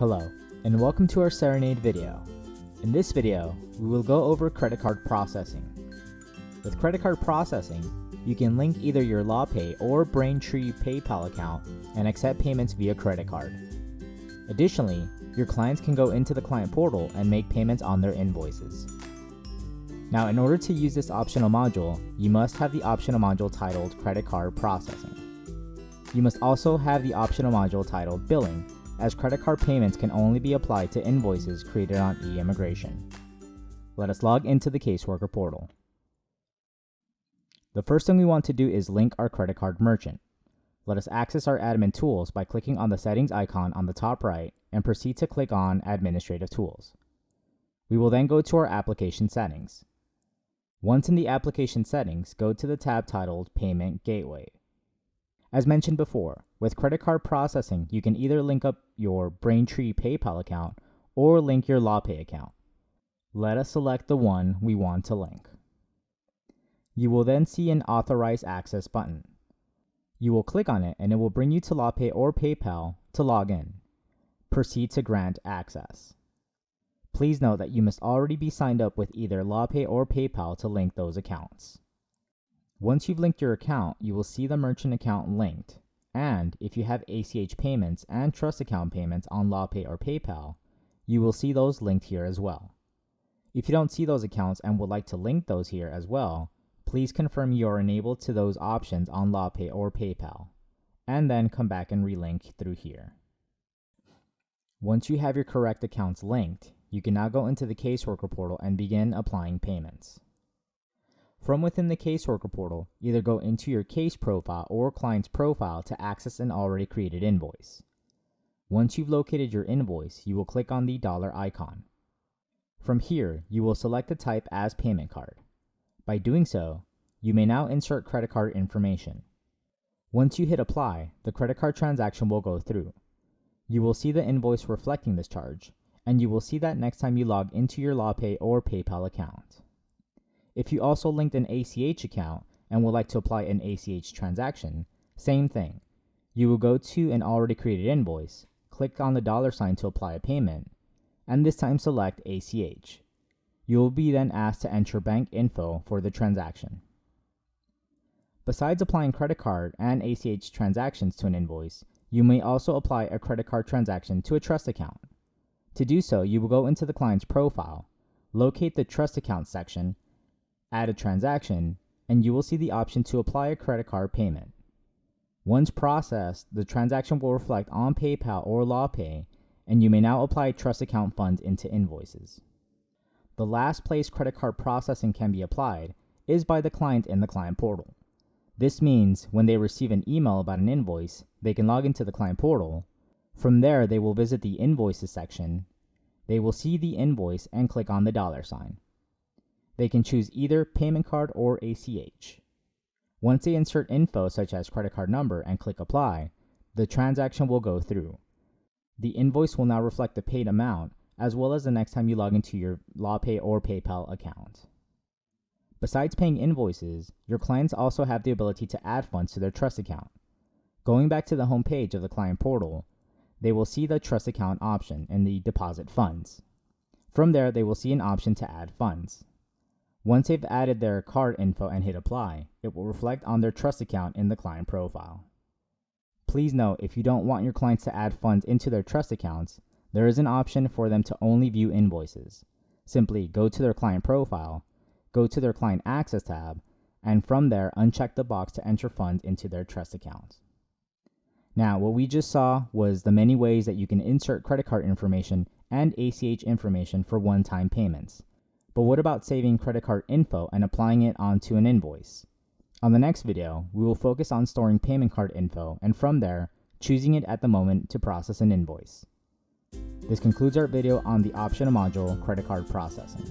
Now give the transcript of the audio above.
Hello, and welcome to our Cerenade video. In this video, we will go over credit card processing. With credit card processing, you can link either your LawPay or Braintree PayPal account and accept payments via credit card. Additionally, your clients can go into the client portal and make payments on their invoices. Now, in order to use this optional module, you must have the optional module titled Credit Card Processing. You must also have the optional module titled Billing, as credit card payments can only be applied to invoices created on eIMMIGRATION. Let us log into the Caseworker Portal. The first thing we want to do is link our credit card merchant. Let us access our admin tools by clicking on the settings icon on the top right and proceed to click on Administrative Tools. We will then go to our application settings. Once in the application settings, go to the tab titled Payment Gateway. As mentioned before, with credit card processing, you can either link up your Braintree PayPal account or link your LawPay account. Let us select the one we want to link. You will then see an Authorize Access button. You will click on it and it will bring you to LawPay or PayPal to log in. Proceed to grant access. Please note that you must already be signed up with either LawPay or PayPal to link those accounts. Once you've linked your account, you will see the merchant account linked, and if you have ACH payments and trust account payments on LawPay or PayPal, you will see those linked here as well. If you don't see those accounts and would like to link those here as well, please confirm you are enabled to those options on LawPay or PayPal, and then come back and relink through here. Once you have your correct accounts linked, you can now go into the Caseworker Portal and begin applying payments. From within the Caseworker Portal, either go into your case profile or client's profile to access an already created invoice. Once you've located your invoice, you will click on the dollar icon. From here, you will select the type as payment card. By doing so, you may now insert credit card information. Once you hit apply, the credit card transaction will go through. You will see the invoice reflecting this charge, and you will see that next time you log into your LawPay or PayPal account. If you also linked an ACH account and would like to apply an ACH transaction, same thing. You will go to an already created invoice, click on the dollar sign to apply a payment, and this time select ACH. You will be then asked to enter bank info for the transaction. Besides applying credit card and ACH transactions to an invoice, you may also apply a credit card transaction to a trust account. To do so, you will go into the client's profile, locate the trust account section, add a transaction, and you will see the option to apply a credit card payment. Once processed, the transaction will reflect on PayPal or LawPay, and you may now apply trust account funds into invoices. The last place credit card processing can be applied is by the client in the client portal. This means when they receive an email about an invoice, they can log into the client portal. From there, they will visit the invoices section. They will see the invoice and click on the dollar sign. They can choose either payment card or ACH. Once they insert info such as credit card number and click apply, the transaction will go through. The invoice will now reflect the paid amount as well as the next time you log into your LawPay or PayPal account. Besides paying invoices, your clients also have the ability to add funds to their trust account. Going back to the home page of the client portal, they will see the trust account option in the deposit funds. From there, they will see an option to add funds. Once they've added their card info and hit apply, it will reflect on their trust account in the client profile. Please note, if you don't want your clients to add funds into their trust accounts, there is an option for them to only view invoices. Simply go to their client profile, go to their client access tab, and from there uncheck the box to enter funds into their trust account. Now, what we just saw was the many ways that you can insert credit card information and ACH information for one-time payments. But what about saving credit card info and applying it onto an invoice? On the next video, we will focus on storing payment card info and from there, choosing it at the moment to process an invoice. This concludes our video on the optional module, Credit Card Processing.